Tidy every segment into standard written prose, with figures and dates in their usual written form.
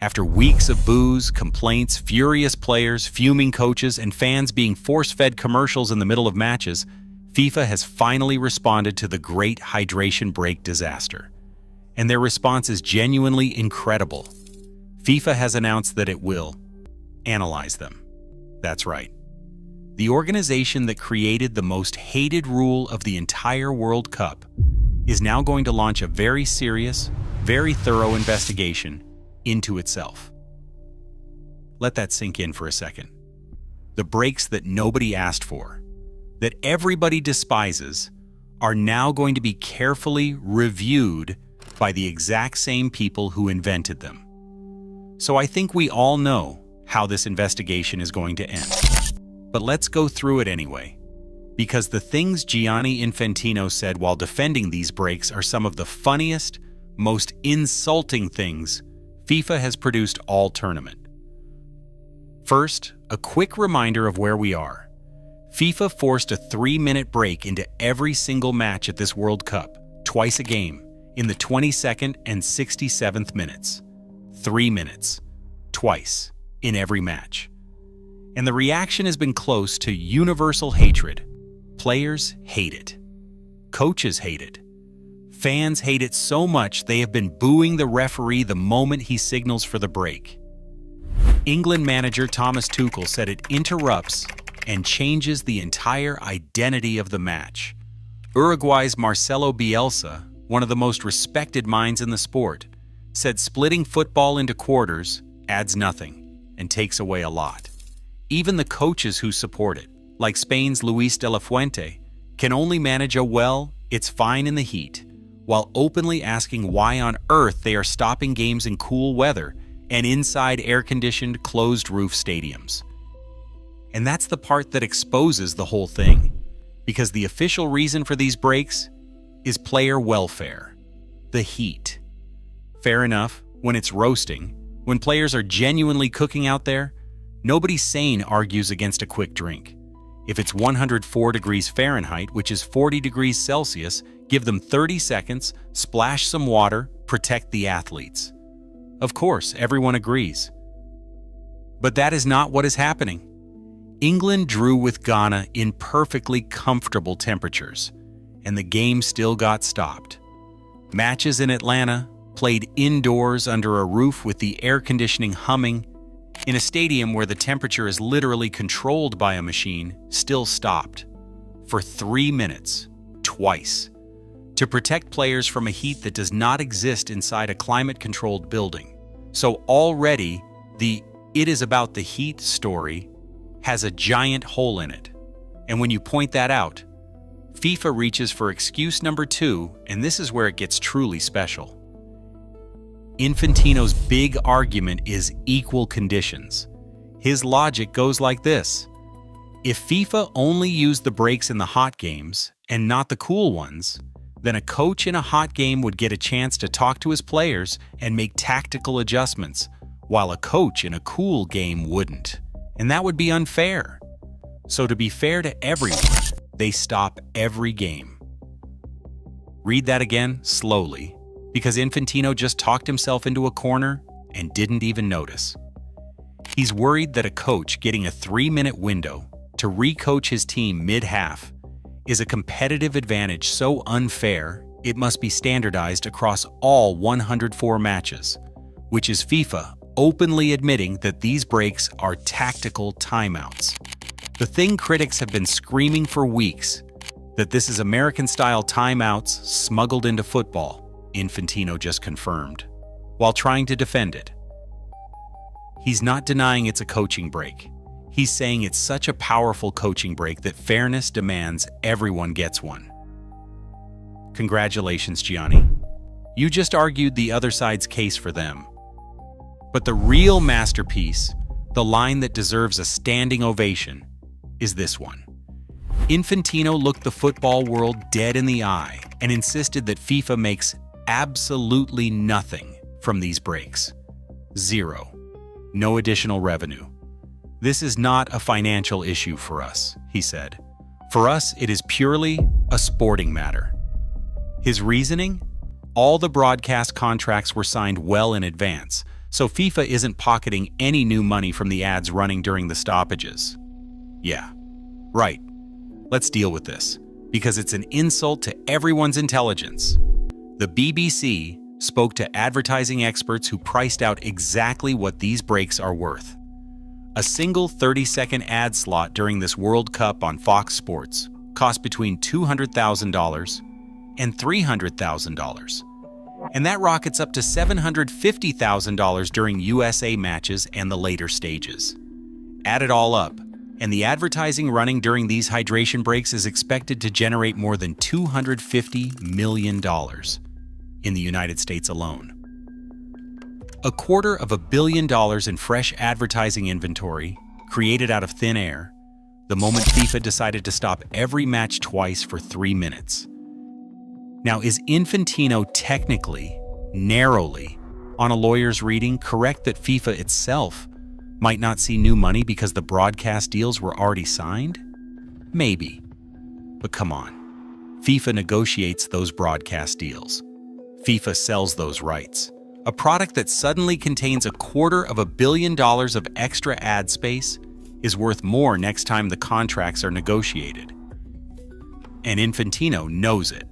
After weeks of boos, complaints, furious players, fuming coaches, and fans being force-fed commercials in the middle of matches, FIFA has finally responded to the great hydration break disaster. And their response is genuinely incredible. FIFA has announced that it will analyze them. That's right. The organization that created the most hated rule of the entire World Cup is now going to launch a very serious, very thorough investigation into itself. Let that sink in for a second. The breaks that nobody asked for, that everybody despises, are now going to be carefully reviewed by the exact same people who invented them. So I think we all know how this investigation is going to end. But let's go through it anyway, because the things Gianni Infantino said while defending these breaks are some of the funniest, most insulting things FIFA has produced all tournament. First, a quick reminder of where we are. FIFA forced a 3-minute break into every single match at this World Cup, twice a game, in the 22nd and 67th minutes. 3 minutes, twice, in every match. And the reaction has been close to universal hatred. Players hate it. Coaches hate it. Fans hate it so much they have been booing the referee the moment he signals for the break. England manager Thomas Tuchel said it interrupts and changes the entire identity of the match. Uruguay's Marcelo Bielsa, one of the most respected minds in the sport, said splitting football into quarters adds nothing and takes away a lot. Even the coaches who support it, like Spain's Luis de la Fuente, can only manage a well, it's fine in the heat, while openly asking why on earth they are stopping games in cool weather and inside air-conditioned, closed-roof stadiums. And that's the part that exposes the whole thing, because the official reason for these breaks is player welfare, the heat. Fair enough, when it's roasting, when players are genuinely cooking out there, nobody sane argues against a quick drink. If it's 104 degrees Fahrenheit, which is 40 degrees Celsius, give them 30 seconds, splash some water, protect the athletes. Of course, everyone agrees. But that is not what is happening. England drew with Ghana in perfectly comfortable temperatures, and the game still got stopped. Matches in Atlanta, played indoors under a roof with the air conditioning humming, in a stadium where the temperature is literally controlled by a machine, still stopped. For 3 minutes, twice. To protect players from a heat that does not exist inside a climate-controlled building. So already, the "it is about the heat" story has a giant hole in it. And when you point that out, FIFA reaches for excuse number 2, and this is where it gets truly special. Infantino's big argument is equal conditions. His logic goes like this. If FIFA only used the breaks in the hot games, and not the cool ones, then a coach in a hot game would get a chance to talk to his players and make tactical adjustments, while a coach in a cool game wouldn't. And that would be unfair. So to be fair to everyone, they stop every game. Read that again, slowly, because Infantino just talked himself into a corner and didn't even notice. He's worried that a coach getting a 3-minute window to re-coach his team mid-half is a competitive advantage so unfair it must be standardized across all 104 matches, which is FIFA openly admitting that these breaks are tactical timeouts. The thing critics have been screaming for weeks, that this is American-style timeouts smuggled into football, Infantino just confirmed, while trying to defend it. He's not denying it's a coaching break. He's saying it's such a powerful coaching break that fairness demands everyone gets one. Congratulations, Gianni. You just argued the other side's case for them. But the real masterpiece, the line that deserves a standing ovation, is this one. Infantino looked the football world dead in the eye and insisted that FIFA makes absolutely nothing from these breaks. Zero. No additional revenue. This is not a financial issue for us, he said. For us, it is purely a sporting matter. His reasoning? All the broadcast contracts were signed well in advance, So FIFA isn't pocketing any new money from the ads running during the stoppages. Yeah, right. Let's deal with this, because it's an insult to everyone's intelligence. The BBC spoke to advertising experts who priced out exactly what these breaks are worth. A single 30-second ad slot during this World Cup on Fox Sports cost between $200,000 and $300,000. And that rockets up to $750,000 during USA matches and the later stages. Add it all up, and the advertising running during these hydration breaks is expected to generate more than $250 million in the United States alone. $250 million in fresh advertising inventory created out of thin air the moment FIFA decided to stop every match twice for 3 minutes. Now, is Infantino technically, narrowly, on a lawyer's reading, correct that FIFA itself might not see new money because the broadcast deals were already signed? Maybe. But come on. FIFA negotiates those broadcast deals. FIFA sells those rights. A product that suddenly contains $250 million of extra ad space is worth more next time the contracts are negotiated. And Infantino knows it.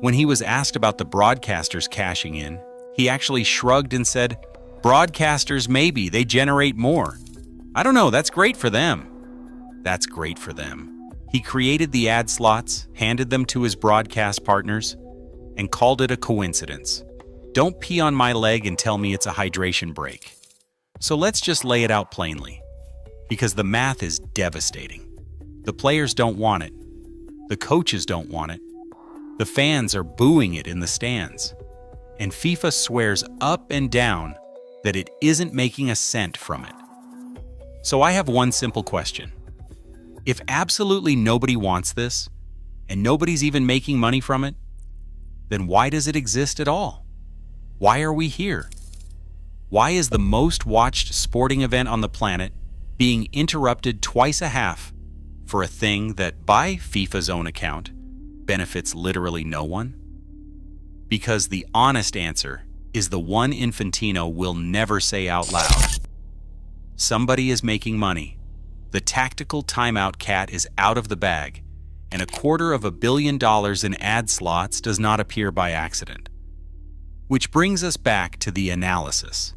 When he was asked about the broadcasters cashing in, he actually shrugged and said, "Broadcasters maybe, they generate more. I don't know, that's great for them." That's great for them. He created the ad slots, handed them to his broadcast partners, and called it a coincidence. Don't pee on my leg and tell me it's a hydration break. So let's just lay it out plainly. Because the math is devastating. The players don't want it. The coaches don't want it. The fans are booing it in the stands. And FIFA swears up and down that it isn't making a cent from it. So I have one simple question. If absolutely nobody wants this, and nobody's even making money from it, then why does it exist at all? Why are we here? Why is the most watched sporting event on the planet being interrupted twice a half for a thing that, by FIFA's own account, benefits literally no one? Because the honest answer is the one Infantino will never say out loud. Somebody is making money. The tactical timeout cat is out of the bag, and $250 million in ad slots does not appear by accident. Which brings us back to the analysis.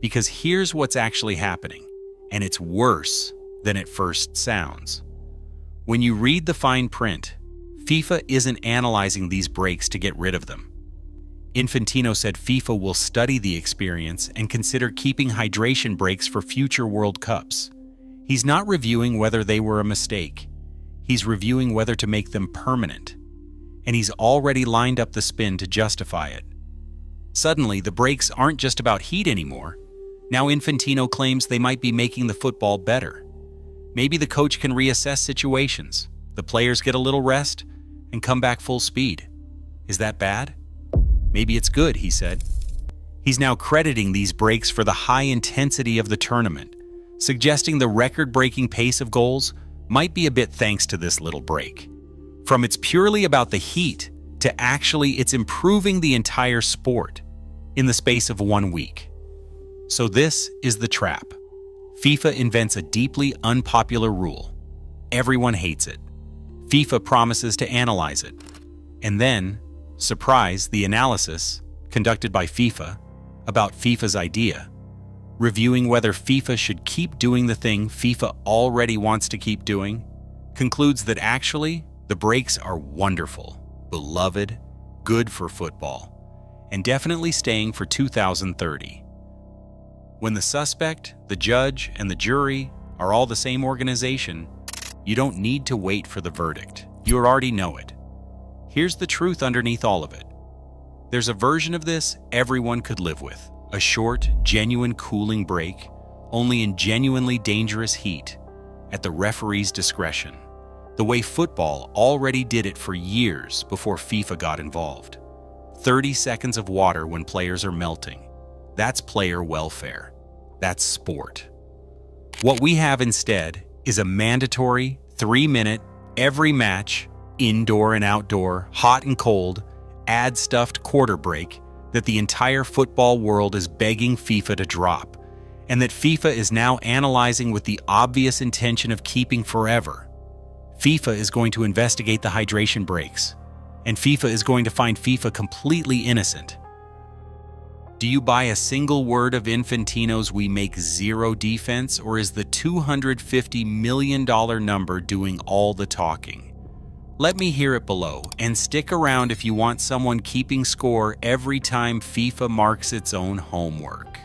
Because here's what's actually happening, and it's worse than it first sounds. When you read the fine print, FIFA isn't analyzing these breaks to get rid of them. Infantino said FIFA will study the experience and consider keeping hydration breaks for future World Cups. He's not reviewing whether they were a mistake. He's reviewing whether to make them permanent. And he's already lined up the spin to justify it. Suddenly, the breaks aren't just about heat anymore. Now Infantino claims they might be making the football better. Maybe the coach can reassess situations, the players get a little rest, and come back full speed. Is that bad? Maybe it's good, he said. He's now crediting these breaks for the high intensity of the tournament, suggesting the record-breaking pace of goals might be a bit thanks to this little break. From it's purely about the heat to actually it's improving the entire sport in the space of 1 week. So this is the trap. FIFA invents a deeply unpopular rule. Everyone hates it. FIFA promises to analyze it. And then, surprise, the analysis, conducted by FIFA, about FIFA's idea, reviewing whether FIFA should keep doing the thing FIFA already wants to keep doing, concludes that actually the breaks are wonderful, beloved, good for football, and definitely staying for 2030. When the suspect, the judge, and the jury are all the same organization, you don't need to wait for the verdict. You already know it. Here's the truth underneath all of it. There's a version of this everyone could live with. A short, genuine cooling break, only in genuinely dangerous heat, at the referee's discretion. The way football already did it for years before FIFA got involved. 30 seconds of water when players are melting. That's player welfare. That's sport. What we have instead is a mandatory 3-minute, every match, indoor and outdoor, hot and cold, ad-stuffed quarter break that the entire football world is begging FIFA to drop, and that FIFA is now analyzing with the obvious intention of keeping forever. FIFA is going to investigate the hydration breaks, and FIFA is going to find FIFA completely innocent. Do you buy a single word of Infantino's "we make zero defense," or is the $250 million number doing all the talking? Let me hear it below, and stick around if you want someone keeping score every time FIFA marks its own homework.